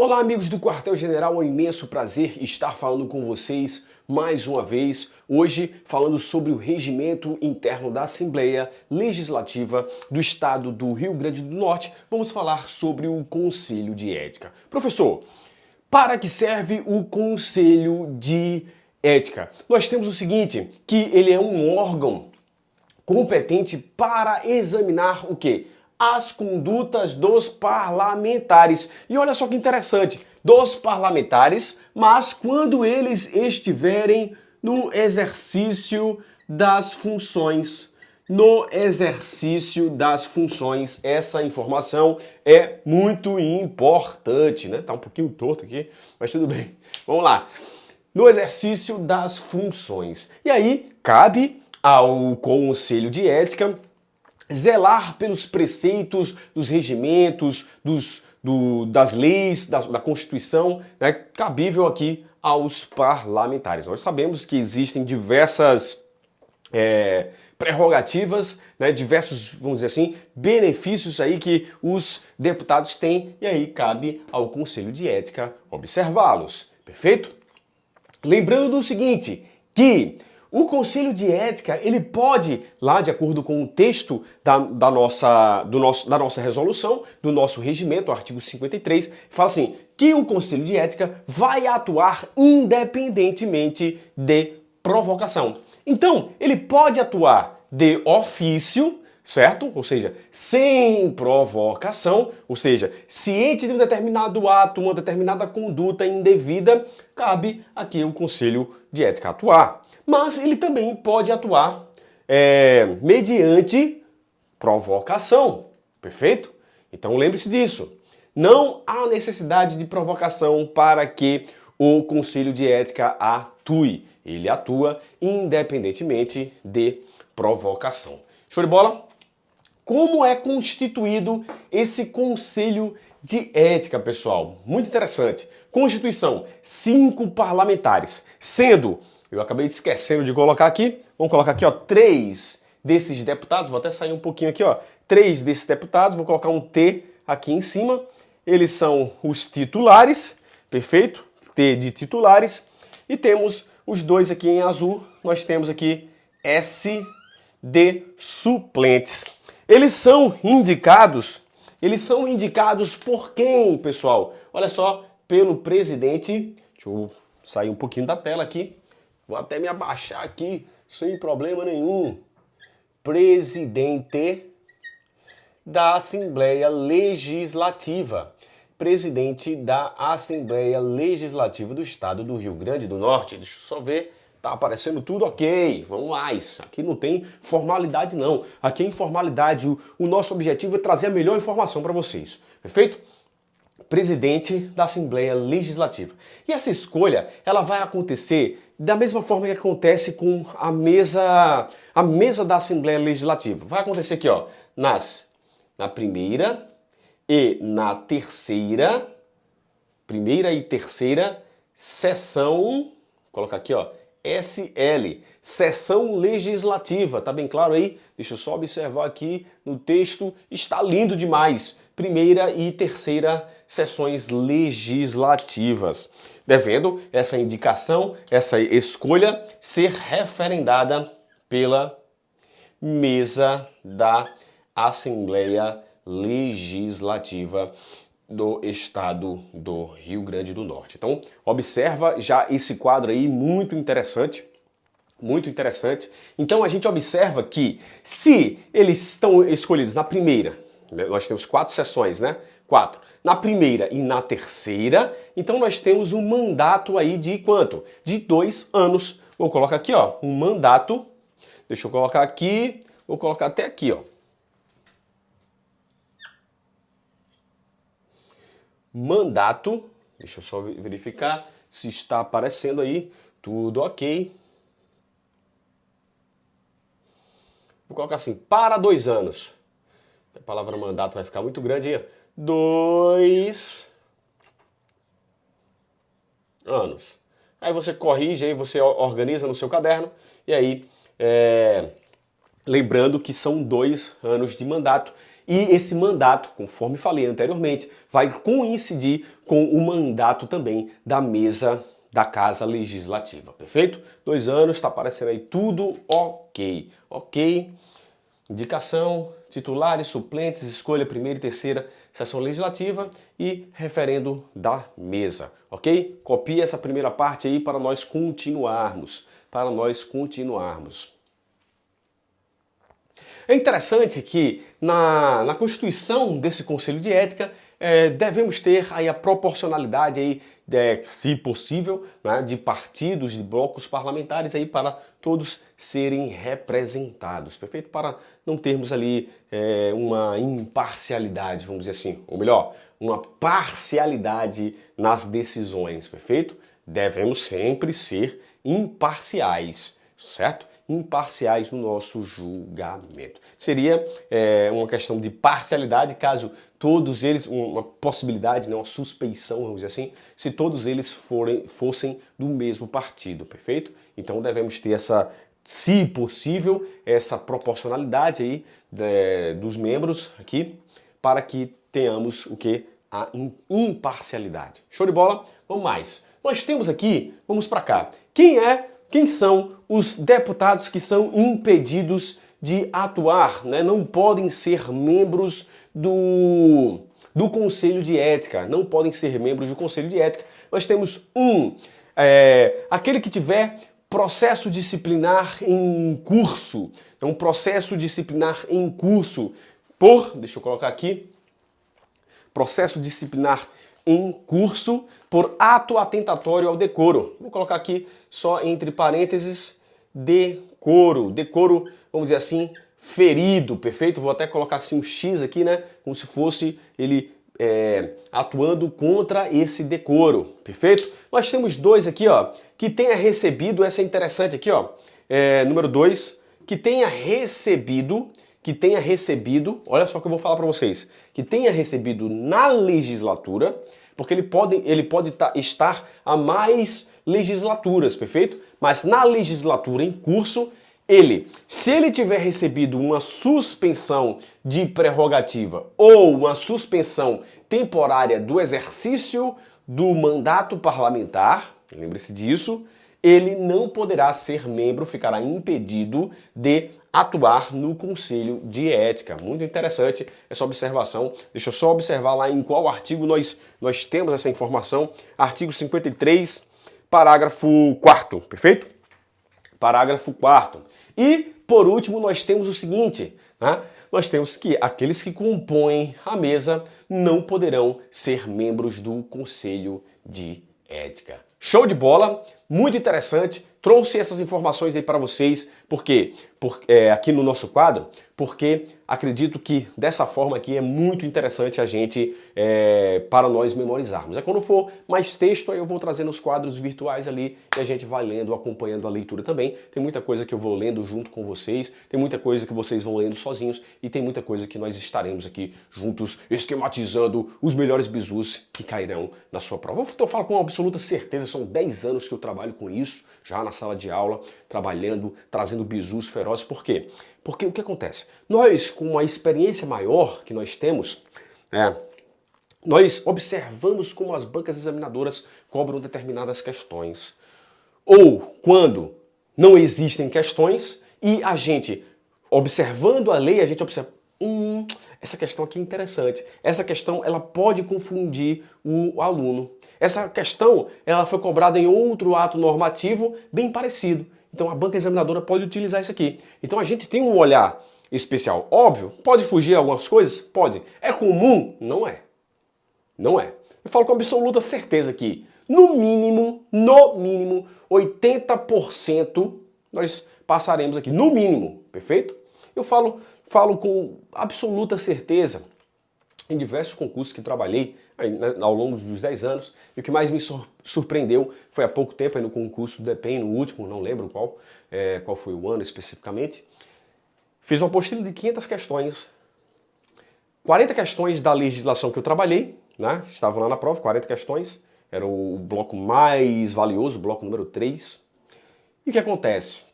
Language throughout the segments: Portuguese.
Olá, amigos do Quartel-General, é um imenso prazer estar falando com vocês mais uma vez, hoje falando sobre o regimento interno da Assembleia Legislativa do Estado do Rio Grande do Norte. Vamos falar sobre o Conselho de Ética. Professor, para que serve o Conselho de Ética? Nós temos o seguinte, que ele é um órgão competente para examinar o quê? As condutas dos parlamentares. E olha só que interessante, dos parlamentares, mas quando eles estiverem no exercício das funções. No exercício das funções, essa informação é muito importante, né? Tá um pouquinho torto aqui, mas tudo bem. Vamos lá. No exercício das funções. E aí, cabe ao Conselho de Ética zelar pelos preceitos dos regimentos, das leis, da Constituição, né, cabível aqui aos parlamentares. Nós sabemos que existem diversas prerrogativas, né, diversos, vamos dizer assim, benefícios aí que os deputados têm, e aí cabe ao Conselho de Ética observá-los, perfeito? Lembrando do seguinte, que o Conselho de Ética, ele pode, lá de acordo com o texto da nossa resolução, do nosso regimento, o artigo 53, fala assim, que o Conselho de Ética vai atuar independentemente de provocação. Então, ele pode atuar de ofício, certo? Ou seja, sem provocação, ou seja, ciente de um determinado ato, uma determinada conduta indevida, cabe aqui o Conselho de Ética atuar. Mas ele também pode atuar mediante provocação, perfeito? Então lembre-se disso. Não há necessidade de provocação para que o Conselho de Ética atue. Ele atua independentemente de provocação. Show de bola? Como é constituído esse Conselho de Ética, pessoal? Muito interessante. Constituição, 5 parlamentares, sendo, eu acabei esquecendo de colocar aqui, vamos colocar aqui, ó, 3 desses deputados, vou até sair um pouquinho aqui, ó, 3 desses deputados, vou colocar um T aqui em cima, eles são os titulares, perfeito? T de titulares, e temos os dois aqui em azul, nós temos aqui S de suplentes. Eles são indicados por quem, pessoal? Olha só, pelo presidente, deixa eu sair um pouquinho da tela aqui, vou até me abaixar aqui, sem problema nenhum. Presidente da Assembleia Legislativa. Presidente da Assembleia Legislativa do Estado do Rio Grande do Norte. Deixa eu só ver, tá aparecendo tudo ok, vamos mais. Aqui não tem formalidade não, aqui é informalidade. O nosso objetivo é trazer a melhor informação para vocês, perfeito? Presidente da Assembleia Legislativa. E essa escolha, ela vai acontecer da mesma forma que acontece com a mesa da Assembleia Legislativa. Vai acontecer aqui, ó, na primeira e na terceira, primeira e terceira sessão, vou colocar aqui, ó, SL, sessão legislativa, tá bem claro aí? Deixa eu só observar aqui no texto, está lindo demais. Primeira e terceira sessões legislativas, devendo essa indicação, essa escolha ser referendada pela mesa da Assembleia Legislativa do Estado do Rio Grande do Norte. Então, observa já esse quadro aí, muito interessante. Muito interessante. Então, a gente observa que se eles estão escolhidos na primeira, nós temos 4 sessões, né? 4. Na primeira e na terceira, então nós temos um mandato aí de quanto? De 2 anos. Vou colocar aqui, ó, um mandato. Deixa eu colocar aqui, vou colocar até aqui, ó. Mandato, deixa eu só verificar se está aparecendo aí, tudo ok. Vou colocar assim, para 2 anos. A palavra mandato vai ficar muito grande aí. 2 anos. Aí você corrige, aí você organiza no seu caderno, e aí, lembrando que são 2 anos de mandato. e esse mandato, conforme falei anteriormente, vai coincidir com o mandato também da mesa da Casa Legislativa, perfeito? 2 anos, está aparecendo aí tudo ok. Ok, indicação, titulares, suplentes, escolha primeira e terceira sessão legislativa e referendo da mesa, ok? Copie essa primeira parte aí para nós continuarmos, É interessante que na constituição desse Conselho de Ética devemos ter aí a proporcionalidade aí, se possível, né, de partidos, de blocos parlamentares aí para todos serem representados, perfeito? Para não termos ali uma imparcialidade, vamos dizer assim, ou melhor, uma parcialidade nas decisões, perfeito? Devemos sempre ser imparciais, certo? Imparciais no nosso julgamento. Seria uma questão de parcialidade caso todos eles, uma possibilidade, né, uma suspeição, vamos dizer assim, se todos eles fossem do mesmo partido, perfeito? Então devemos ter essa, se possível, essa proporcionalidade aí dos membros aqui, para que tenhamos o que? A imparcialidade. Show de bola? Vamos mais. Nós temos aqui, vamos para cá. Quem são os deputados que são impedidos de atuar, né? Não podem ser membros do Conselho de Ética, não podem ser membros do Conselho de Ética. Nós temos aquele que tiver processo disciplinar em curso, então processo disciplinar em curso deixa eu colocar aqui, processo disciplinar em curso por ato atentatório ao decoro. Vou colocar aqui só entre parênteses, decoro. Decoro, vamos dizer assim, ferido, perfeito? Vou até colocar assim um X aqui, né? Como se fosse ele atuando contra esse decoro, perfeito? Nós temos 2 aqui, ó, que tenha recebido, essa é interessante aqui, ó, número 2, que tenha recebido, olha só o que eu vou falar para vocês, que tenha recebido na legislatura, porque ele pode estar a mais legislaturas, perfeito? Mas na legislatura em curso, se ele tiver recebido uma suspensão de prerrogativa ou uma suspensão temporária do exercício do mandato parlamentar, lembre-se disso, ele não poderá ser membro, ficará impedido de atuar no Conselho de Ética. Muito interessante essa observação. Deixa eu só observar lá em qual artigo nós temos essa informação. Artigo 53, parágrafo 4º, perfeito? Parágrafo 4º. E, por último, nós temos o seguinte, né? Nós temos que aqueles que compõem a mesa não poderão ser membros do Conselho de Ética. Show de bola, muito interessante. Trouxe essas informações aí para vocês, porque aqui no nosso quadro, porque acredito que dessa forma aqui é muito interessante a gente, para nós memorizarmos. Quando for mais texto, aí eu vou trazendo os quadros virtuais ali e a gente vai lendo, acompanhando a leitura também. Tem muita coisa que eu vou lendo junto com vocês, tem muita coisa que vocês vão lendo sozinhos e tem muita coisa que nós estaremos aqui juntos esquematizando os melhores bizus que cairão na sua prova. Eu falo com absoluta certeza, são 10 anos que eu trabalho com isso, já na sala de aula, trabalhando, trazendo bizus ferozes. Por quê? Porque o que acontece? Nós, com uma experiência maior que nós temos, nós observamos como as bancas examinadoras cobram determinadas questões. Ou quando não existem questões e a gente, observando a lei, a gente observa, essa questão aqui é interessante. Essa questão, ela pode confundir o aluno. Essa questão, ela foi cobrada em outro ato normativo bem parecido. Então a banca examinadora pode utilizar isso aqui. Então a gente tem um olhar especial. Óbvio, pode fugir algumas coisas? Pode. É comum? Não é. Não é. Eu falo com absoluta certeza que, no mínimo, 80% nós passaremos aqui. No mínimo, perfeito? Eu falo com absoluta certeza em diversos concursos que trabalhei ao longo dos 10 anos, e o que mais me surpreendeu foi há pouco tempo aí no concurso do DEPEN, no último, não lembro qual foi o ano especificamente. Fiz uma apostila de 500 questões, 40 questões da legislação que eu trabalhei, né? Estavam lá na prova, 40 questões, era o bloco mais valioso, o bloco número 3. E o que acontece?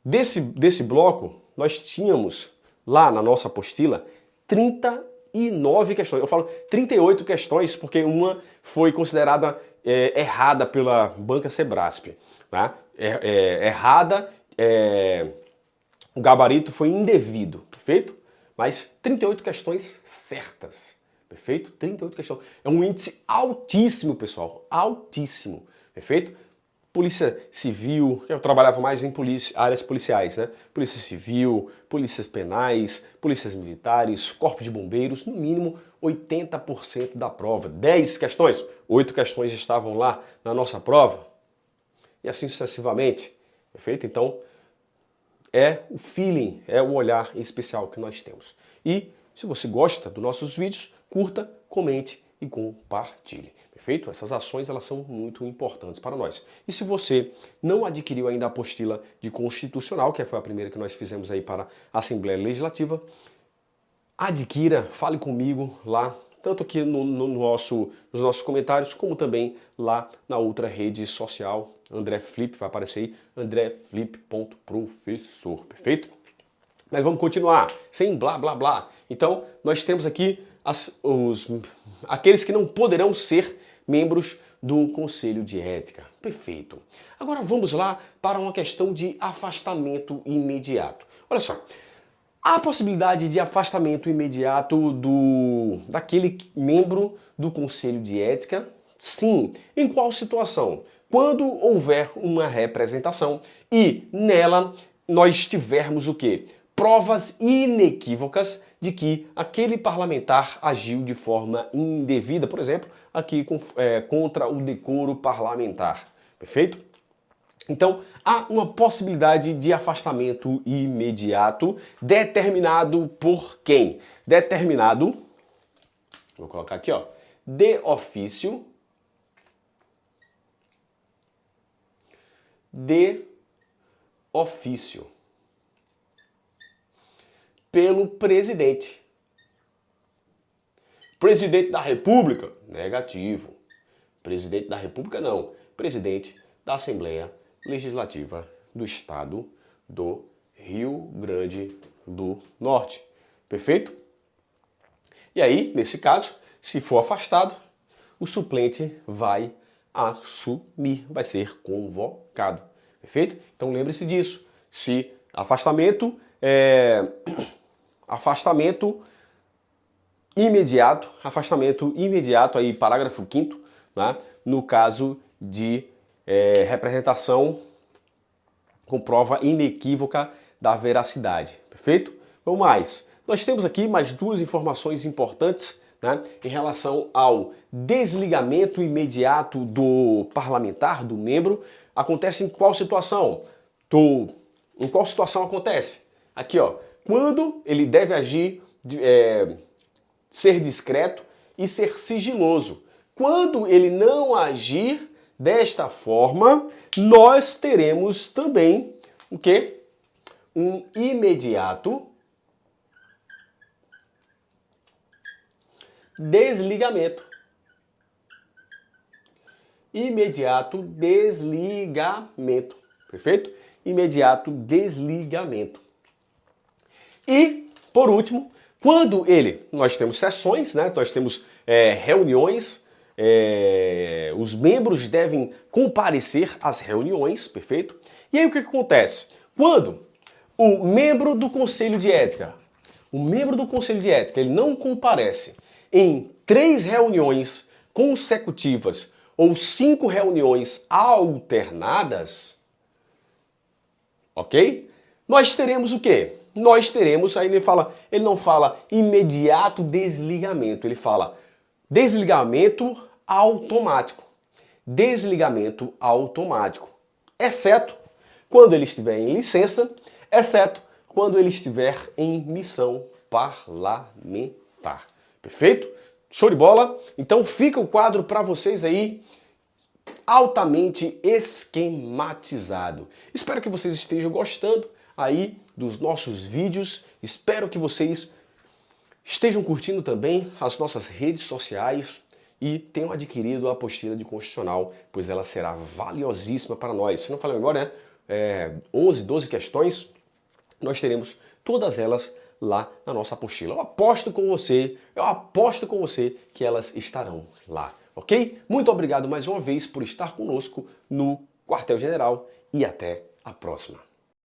Desse bloco, nós tínhamos lá na nossa apostila 39 questões. Eu falo 38 questões porque uma foi considerada errada pela banca Sebrasp. Tá? Errada, o gabarito foi indevido, perfeito? Mas 38 questões certas, perfeito? 38 questões. É um índice altíssimo, pessoal, altíssimo, perfeito? Polícia Civil, eu trabalhava mais em áreas policiais, né? Polícia Civil, polícias penais, polícias militares, corpo de bombeiros, no mínimo 80% da prova. 10 questões, 8 questões estavam lá na nossa prova, e assim sucessivamente, perfeito? Então, é o feeling, é o olhar especial que nós temos. E se você gosta dos nossos vídeos, curta, comente e compartilhe. Perfeito? Essas ações elas são muito importantes para nós. E se você não adquiriu ainda a apostila de Constitucional, que foi a primeira que nós fizemos aí para a Assembleia Legislativa, adquira, fale comigo lá, tanto aqui nos nossos comentários, como também lá na outra rede social, André Flip, vai aparecer aí, andreflip.professor, perfeito? Mas vamos continuar, sem blá blá blá. Então, nós temos aqui aqueles que não poderão ser membros do Conselho de Ética. Perfeito. Agora vamos lá para uma questão de afastamento imediato. Olha só, há a possibilidade de afastamento imediato daquele membro do Conselho de Ética? Sim. Em qual situação? Quando houver uma representação e nela nós tivermos o quê? Provas inequívocas de que aquele parlamentar agiu de forma indevida, por exemplo, aqui contra o decoro parlamentar. Perfeito? Então, há uma possibilidade de afastamento imediato determinado por quem? Determinado, vou colocar aqui, ó, de ofício, pelo presidente. Presidente da República? Negativo. Presidente da República não. Presidente da Assembleia Legislativa do Estado do Rio Grande do Norte. Perfeito? E aí, nesse caso, se for afastado, o suplente vai assumir, vai ser convocado. Perfeito? Então lembre-se disso. Se afastamento imediato aí, parágrafo 5º, né, no caso de representação com prova inequívoca da veracidade. Perfeito? Vamos mais. Nós temos aqui mais duas informações importantes, né, em relação ao desligamento imediato do parlamentar, do membro. Acontece em qual situação? Em qual situação acontece? Aqui, ó. Quando ele deve agir, ser discreto e ser sigiloso. Quando ele não agir desta forma, nós teremos também o quê? Um imediato desligamento. Imediato desligamento. Perfeito? Imediato desligamento. E, por último, quando nós temos sessões, né? Nós temos reuniões, os membros devem comparecer às reuniões, perfeito? E aí o que acontece? Quando o membro do Conselho de Ética, ele não comparece em 3 reuniões consecutivas ou 5 reuniões alternadas, ok? Nós teremos o quê? Nós teremos, aí ele não fala imediato desligamento, ele fala desligamento automático. Desligamento automático. Exceto quando ele estiver em licença, exceto quando ele estiver em missão parlamentar. Perfeito? Show de bola? Então fica o quadro para vocês aí, altamente esquematizado. Espero que vocês estejam gostando aí dos nossos vídeos. Espero que vocês estejam curtindo também as nossas redes sociais e tenham adquirido a apostila de Constitucional, pois ela será valiosíssima para nós. Se não falei agora, né? 11, 12 questões, nós teremos todas elas lá na nossa apostila. Eu aposto com você que elas estarão lá, ok? Muito obrigado mais uma vez por estar conosco no Quartel General e até a próxima.